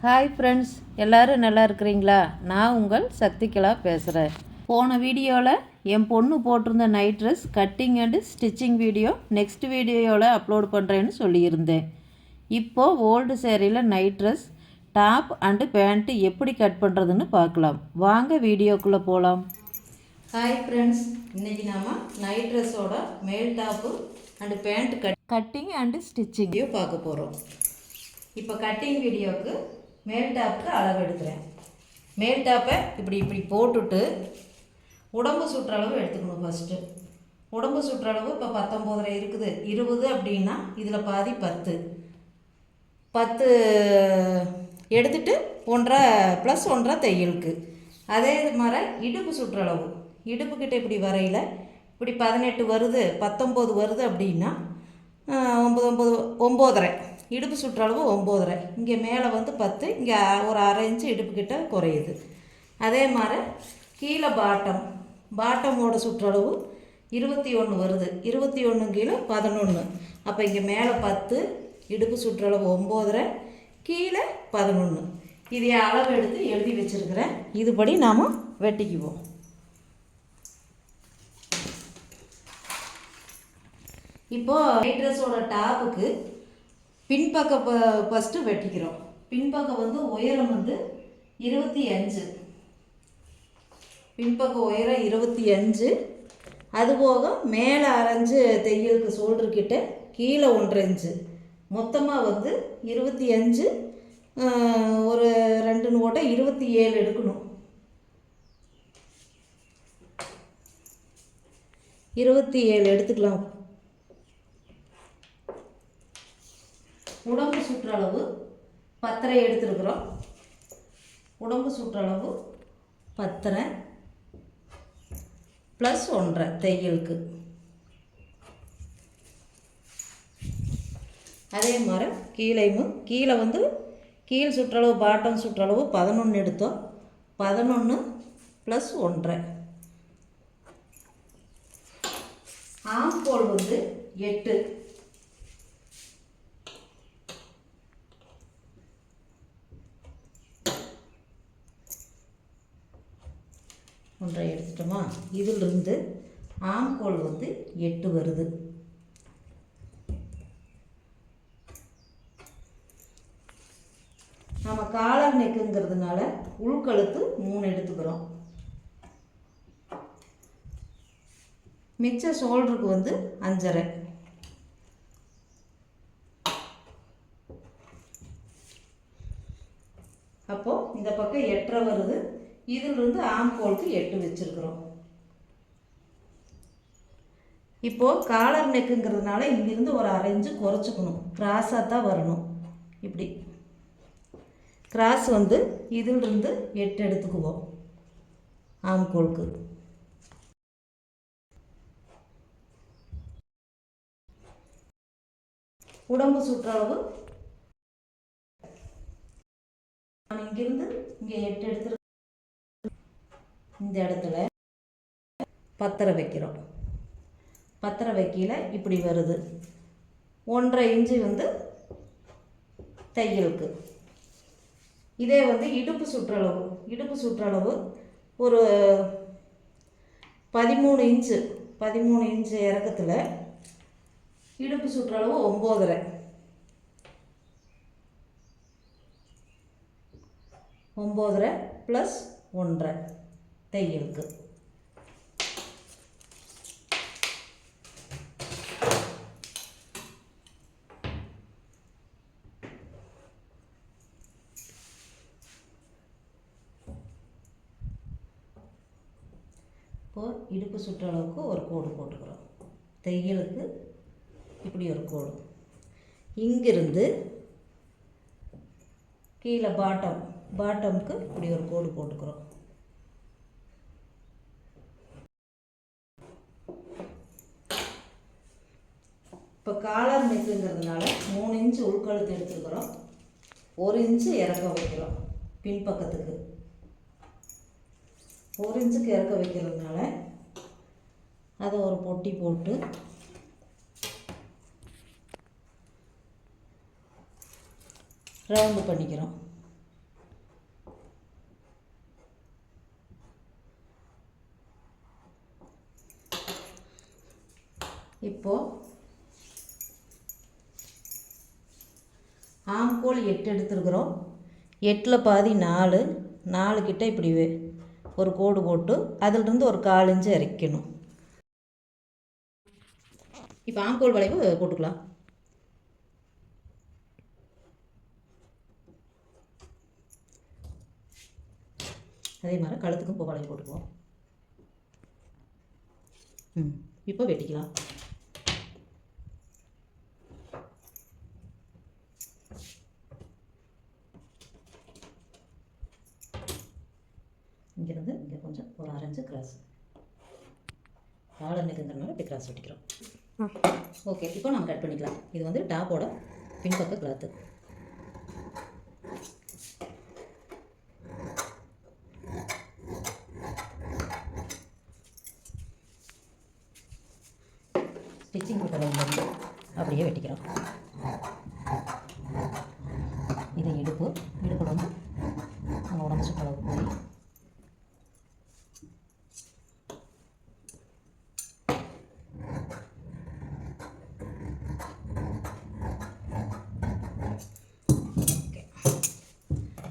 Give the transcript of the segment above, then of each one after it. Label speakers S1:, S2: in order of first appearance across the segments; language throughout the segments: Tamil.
S1: ஹாய் ஃப்ரெண்ட்ஸ், எல்லோரும் நல்லா இருக்கிறீங்களா? நான் உங்கள் சக்திகலா பேசுகிறேன். போன வீடியோவில் என் பொண்ணு போட்டிருந்த night dress cutting and stitching video next வீடியோவில் அப்லோட் பண்ணுறேன்னு சொல்லியிருந்தேன். இப்போது ஓல்டு சேரீயில் night dress top and pant எப்படி கட் பண்ணுறதுன்னு பார்க்கலாம். வாங்க வீடியோக்குள்ளே போகலாம். ஹாய் ஃப்ரெண்ட்ஸ், இன்றைக்கி நாம் நைட் ட்ரெஸ்ஸோட மேல் top and pant cutting and ஸ்டிச்சிங்கையும் பார்க்க போகிறோம். இப்போ கட்டிங் வீடியோவுக்கு மேல் டாப்புக்கு அளவு எடுக்கிறேன். மேல் டாப்பை இப்படி போட்டுட்டு உடம்பு சுற்றளவு எடுத்துக்கணும். ஃபஸ்ட்டு உடம்பு சுற்றளவு இப்போ 19 இருக்குது. 20 அப்படின்னா இதில் பாதி 10 எடுத்துகிட்டு 1.5 + 1.5 தையலுக்கு. அதே மாதிரி இடுப்பு சுற்றளவு இடுப்புக்கிட்ட இப்படி வரையில் இப்படி 18 வருது, 19 வருது அப்படின்னா 9.5 இடுப்பு சுற்றளவு 9.5. இங்கே மேலே வந்து 10, இங்கே ஒரு 1/2 இன்ச்சு இடுப்புக்கிட்ட குறையுது. அதே மாதிரி கீழே பாட்டமோட சுற்றளவு 21 வருது. 21 கீழே 11. அப்போ இங்கே மேலே 10, இடுப்பு சுற்றளவு 9.5, கீழே 11. இதை அளவு எடுத்து எழுதி வச்சுருக்கிறேன். இதுபடி நாம் வெட்டிக்குவோம். இப்போது நைட் ட்ரெஸ்ஸோட டாப்புக்கு பின்பக்கம் ஃபஸ்ட்டு வெட்டிக்கிறோம். பின்பக்கம் வந்து உயரம் வந்து 25. பின்பக்கம் உயரம் 25. அதுபோக மேலே 1/2 இன்ச்சு தையலுக்கு ஷோல்டர்கிட்ட, கீழே 1.5 இன்ச்சு, மொத்தமாக வந்து 25. ஒரு 2 ஓட்டை 27 எடுக்கணும். 27 எடுத்துக்கலாம். உடம்பு சுற்றளவு 10.5 எடுத்துருக்குறோம். உடம்பு சுற்றளவு 10.5 + 1.5 தையலுக்கு. அதே மாதிரி கீழே வந்து கீழ் சுற்றளவு பாட்டம் சுற்றளவு 11 எடுத்தோம். 11 + 1.5. ஆம்கோல் வந்து 8. 1.5 எடுத்துட்டோமா? இதிலிருந்து ஆம்கோல் வந்து 8 வருது. நம்ம காலர் நெக்குங்கிறதுனால உள்கழுத்து 3 எடுத்துக்கிறோம். மிச்ச ஷோல்டருக்கு வந்து 5.5. அப்போது இந்த பக்கம் 8.5 வருது. இதிலிருந்து ஆம்கோலுக்கு 8 வச்சுருக்குறோம். இப்போது காலர் நெக்குங்கிறதுனால இங்கிருந்து ஒரு 1/2 இன்ச்சு குறைச்சிக்கணும். கிராஸாக தான் வரணும். இப்படி கிராஸ் வந்து இதிலிருந்து 8 எடுத்துக்குவோம் ஆம்கோலுக்கு. உடம்பு சுற்றளவு நான் இங்கிருந்து இங்கே 8 எடுத்து இந்த இடத்துல 10.5 வைக்கிறோம். 10.5 வைக்கல இப்படி வருது. 1.5 இன்ச்சு வந்து தையலுக்கு. இதே வந்து இடுப்பு சுற்றளவு ஒரு 13 இன்ச்சு இறக்கத்தில் இடுப்பு சுற்றளவு 9.5. 9.5 + 1.5 தையலுக்கு. இப்போது இடுப்பு சுற்றளவுக்கு ஒரு கோடு போட்டுக்கிறோம். தையலுக்கு இப்படி ஒரு கோடு. இங்கிருந்து கீழே பாட்டமுக்கு இப்படி ஒரு கோடு போட்டுக்கிறோம். இப்போ காலர் நெக்குங்கிறதுனால 3 இன்ச்சு உள்கழுத்து எடுத்துக்கிறோம். 1 இன்ச்சு இறக்க வைக்கிறோம். பின்பக்கத்துக்கு 1 இன்ச்சுக்கு இறக்க வைக்கிறதுனால அதை ஒரு பொட்டி போட்டு ரவுண்டு பண்ணிக்கிறோம். இப்போது ஆம்கோல் 8 எடுத்துருக்குறோம். 8ல் பாதி 4, 4 கிட்ட இப்படி ஒரு கோடு போட்டு அதிலிருந்து ஒரு 1/4 இன்ச்சு இறக்கணும். இப்போ ஆம்கோல் வளைவு போட்டுக்கலாம். அதே மாதிரி கழுத்துக்கும் வளைவு போட்டுக்குவோம். இப்போ வெட்டிக்கலாம். இங்கேருந்து இங்கே கொஞ்சம் ஒரு 1/2 இன்ச்சு கிராஸ், காலர் நெக்குங்கிறதுனால இப்படி கிராஸ் வெட்டிக்கிறோம். ஓகே, இப்போ நம்ம கட் பண்ணிக்கலாம். இது வந்து டாப்போட பின்பக்க கிளாத்து. ஸ்டிச்சிங் போட்டதுலேருந்து அப்படியே வெட்டிக்கிறோம். இது இடுப்பில் வந்து நம்ம உடம்பு சுற்றளவு போய்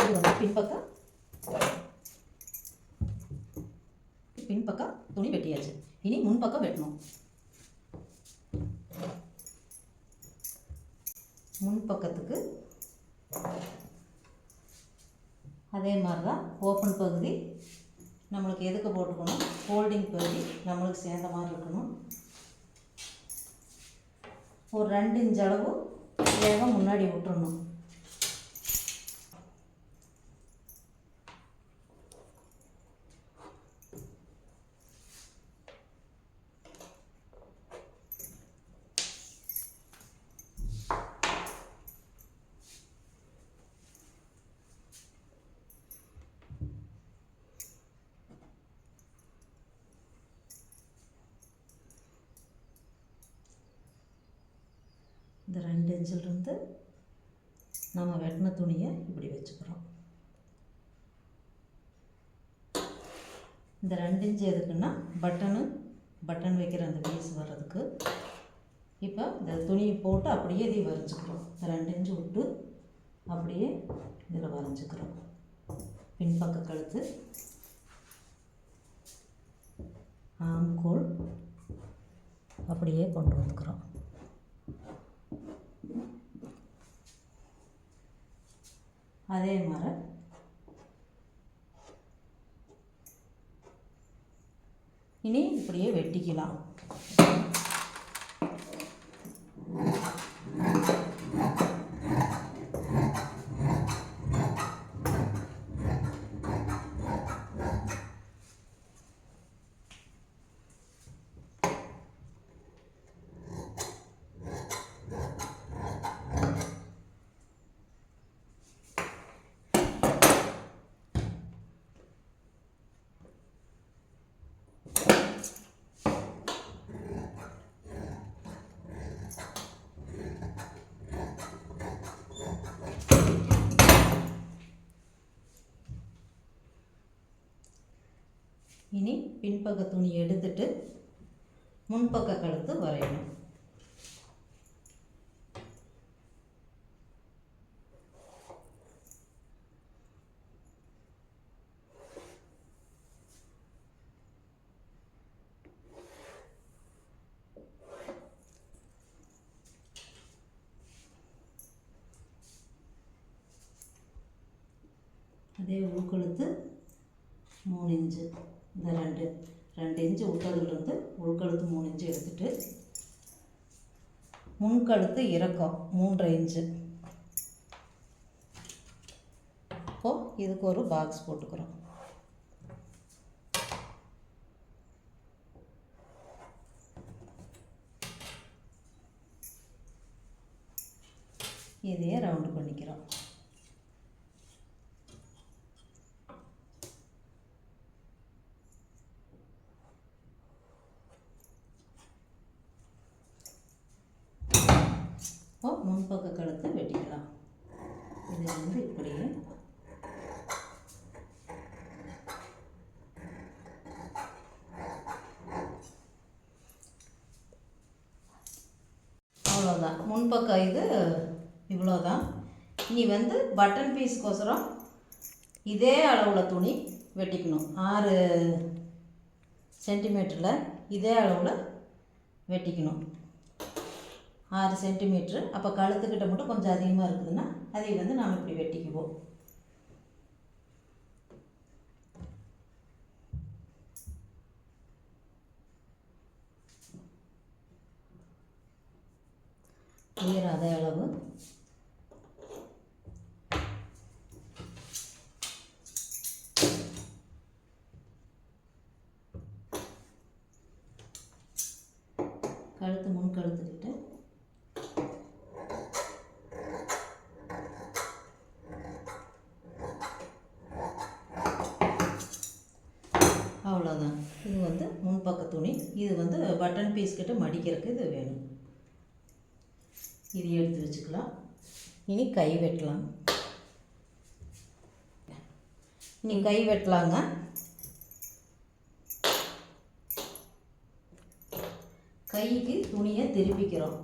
S1: இது வந்து பின்பக்கம் துணி வெட்டியாச்சு. இனி முன்பக்கம் வெட்டணும். முன்பக்கத்துக்கு அதே மாதிரி தான் ஓப்பன் பகுதி நம்மளுக்கு எதுக்கு போட்டுக்கணும், ஃபோல்டிங் பகுதி நம்மளுக்கு சேர்ந்த மாதிரி இருக்கணும். ஒரு 2 இன்ச் அளவு வேகம் முன்னாடி விட்டுறணும். இந்த 2 இன்ச்சிலிருந்து நம்ம வெட்டின துணியை இப்படி வச்சுக்கிறோம். இந்த 2 இன்ச்சு எதுக்குன்னா பட்டன் வைக்கிற அந்த பீஸ் வர்றதுக்கு. இப்போ இந்த துணியை போட்டு அப்படியே இதை வரைஞ்சிக்கிறோம். 2 இன்ச்சு விட்டு அப்படியே இதில் வரைஞ்சிக்கிறோம். பின்பக்க கழுத்து, ஆம்கோல் அப்படியே கொண்டு வந்துக்கிறோம். அதே மாதிரி இனி இப்படியே வெட்டிக்கலாம். இனி பின்பக்க துணி எடுத்துட்டு முன்பக்க கழுத்து வரையணும். அதே உள்கழுத்து 3 இன்ச்சு, இந்த 2 இன்ச்சு விட்டதுலேருந்து உள்கழுத்து 3 இன்ச்சு எடுத்துட்டு முன்கழுத்து இறக்கம் 3.5 இன்ச்சு. இப்போது இதுக்கு ஒரு பாக்ஸ் போட்டுக்கிறோம். இதையே ரவுண்டு பண்ணிக்கிறோம். முன்பக்க கழுத்தை வெட்டிக்கலாம். இது வந்து இப்படியே அவ்வளோதான். முன்பக்கம் இது இவ்வளோதான். இனி வந்து பட்டன் பீஸ்க்கோசரம் இதே அளவில் துணி வெட்டிக்கணும். 6 சென்டிமீட்டரில் இதே அளவில் வெட்டிக்கணும். 6 சென்டிமீட்ரு. அப்போ கழுத்துக்கிட்ட மட்டும் கொஞ்சம் அதிகமாக இருக்குதுன்னா அதை வந்து நாம் இப்படி வெட்டிக்குவோம். உயரம் அதே அளவு. கழுத்து முன் கழுத்துக்கிட்ட அவ்வளோதான். இது வந்து முன்பக்க துணி. இது வந்து பட்டன் பீஸ் கிட்ட மடிக்கிறதுக்கு இது வேணும். இது எடுத்து வச்சுக்கலாம். இனி கை வெட்டலாம். இனி கை வெட்டலாங்க. கைக்கு துணியை திருப்பிக்கிறோம்.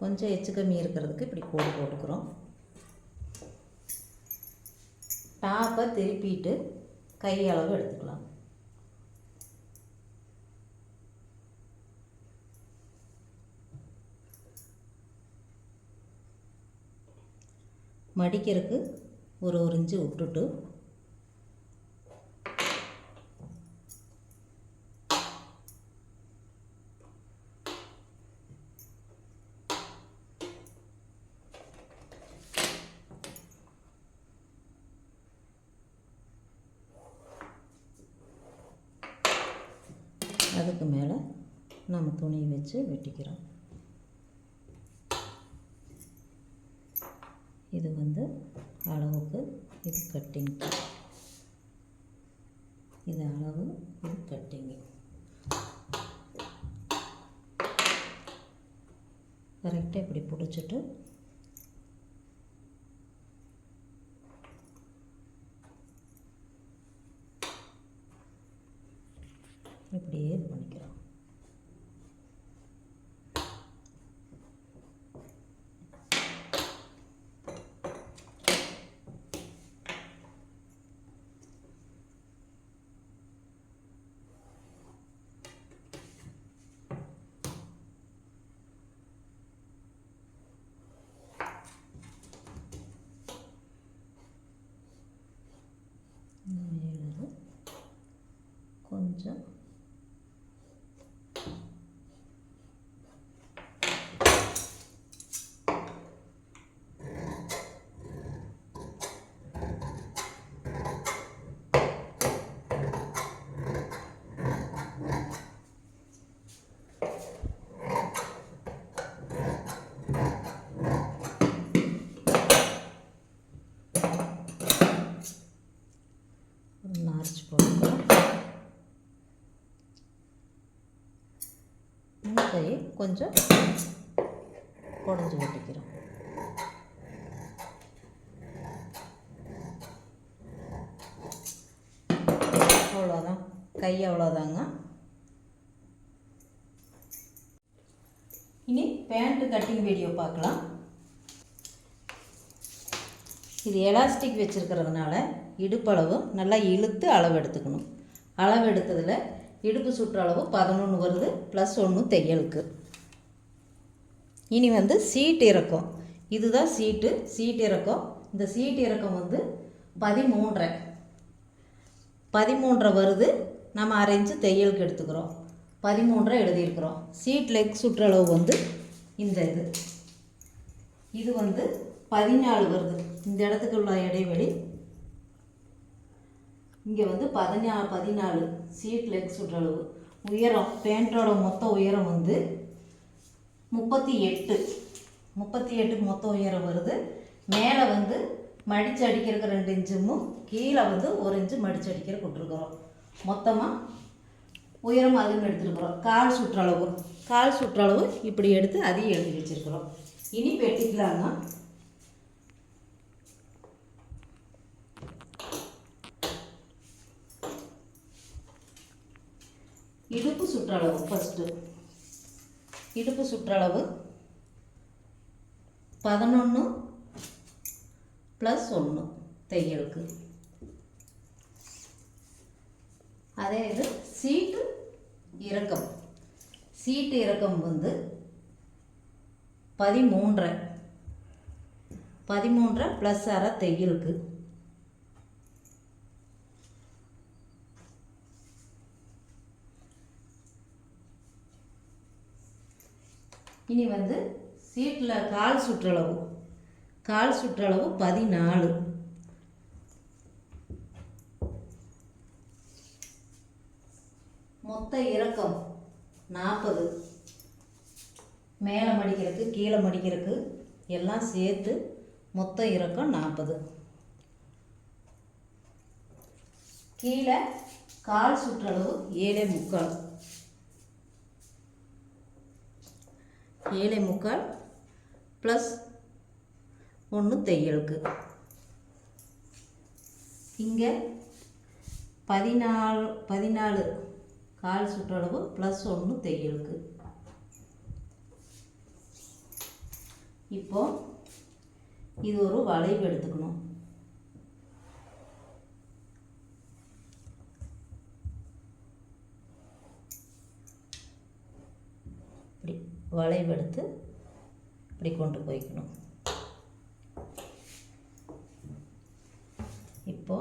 S1: கொஞ்சம் எச்சு கம்மி இருக்கிறதுக்கு இப்படி கோடு போட்டுக்கிறோம். டாப்பை திருப்பிட்டு கை அளவு எடுத்துக்கலாம். மடிக்கிறதுக்கு ஒரு இன்ச்சு விட்டுட்டு அதுக்கு மேலே நம்ம துணியை வச்சு வெட்டிக்கிறோம். இது வந்து அளவுக்கு, இது கட்டிங். இது அளவு, இது கட்டிங்கு. கரெக்டாக இப்படி பிடிச்சிட்டு இப்படியே இது பண்ணிக்கிறோம். கொஞ்சம் நார்ச் போட்டுக்கிறோம். கையை கொஞ்சம் குடஞ்சி வெட்டிக்கிறோம். அவ்வளோதான். கை அவ்வளோதாங்க. இனி பேண்ட் கட்டிங் வீடியோ பார்க்கலாம். இது எலாஸ்டிக் வச்சுருக்கிறதுனால இடுப்பளவு நல்லா இழுத்து அளவு எடுத்துக்கணும். அளவு எடுத்ததில் இடுப்பு சுற்றளவு 11 வருது, +1 தையலுக்கு. இனி வந்து சீட் இறக்கம். இதுதான் சீட் இறக்கம். இந்த சீட் இறக்கம் வந்து 13 வருது. நம்ம 1/2 இன்ச்சு தையலுக்கு எடுத்துக்கிறோம். 13 எழுதியிருக்கிறோம். சீட் லெக் சுற்றளவு வந்து இந்த இது வந்து 14 வருது. இந்த இடத்துக்கு உள்ள இடைவெளி இங்கே வந்து 14 சீட் லெக் சுற்றளவு. உயரம் பேண்ட்டோட மொத்த உயரம் வந்து 38 மொத்த உயரம் வருது. மேலே வந்து மடித்து அடிக்கிறதுக்கு 2 இன்ச்சும் கீழே வந்து 1 இன்ச்சு மடித்து அடிக்கிற கொடுத்துருக்குறோம். மொத்தமாக உயரம் அதுவும் எடுத்துருக்குறோம். கால் சுற்றளவு இப்படி எடுத்து அதையும் எழுதி வச்சுருக்குறோம். இனி வெட்டிக்கலாங்க. இடுப்பு சுற்றளவு ஃபஸ்ட்டு இடுப்பு சுற்றளவு 11 + 1 தையலுக்கு. அதே இது சீட்டு இறக்கம் வந்து 13 + அரை தையலுக்கு. இனி வந்து சீட்டில் கால் சுற்றளவு 14. மொத்த இறக்கம் 40. மேலே மடிக்கிறதுக்கு கீழே மடிக்கிறதுக்கு எல்லாம் சேர்த்து மொத்த இறக்கம் 40. கீழே கால் சுற்றளவு 7.75. 7.75 + 1 தையலுக்கு. இங்கே 14 கால் சுற்றளவு + 1 தையலுக்கு. இப்போ இது ஒரு வளைவு எடுத்துக்கணும். இப்படி வளைவு எடுத்து இப்படி கொண்டு போய்க்கணும். இப்போ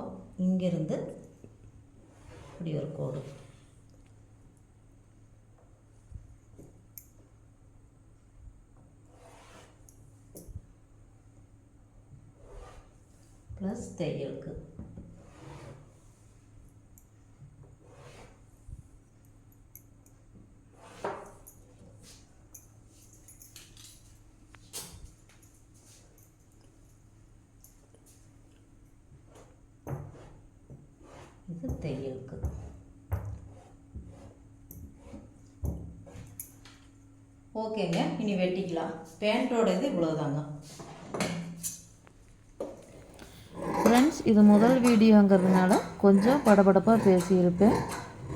S1: இங்கிருந்து இப்படி ஒரு கோடு ப்ளஸ் தையலுக்கு. இது தையலுக்கு. ஓகேங்க, இனி வெட்டிக்கலாம். பேண்ட்டோட இது இவ்வளோதாங்க.
S2: ஃப்ரெண்ட்ஸ், இது முதல் வீடியோங்கிறதுனால கொஞ்சம் படபடப்பாக பேசியிருப்பேன்.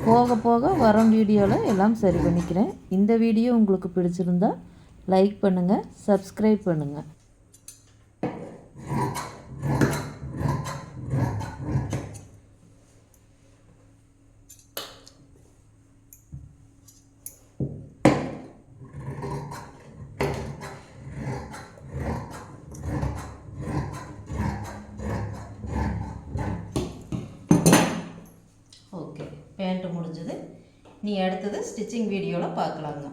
S2: போக போக வரும் வீடியோவில் எல்லாம் சரி பண்ணிக்கிறேன். இந்த வீடியோ உங்களுக்கு பிடிச்சிருந்தா லைக் பண்ணுங்கள், சப்ஸ்கிரைப் பண்ணுங்கள்.
S1: ஓகே, பேண்ட்டு முடிஞ்சது. நீ அடுத்தது ஸ்டிச்சிங் வீடியோவில் பார்க்கலாங்க.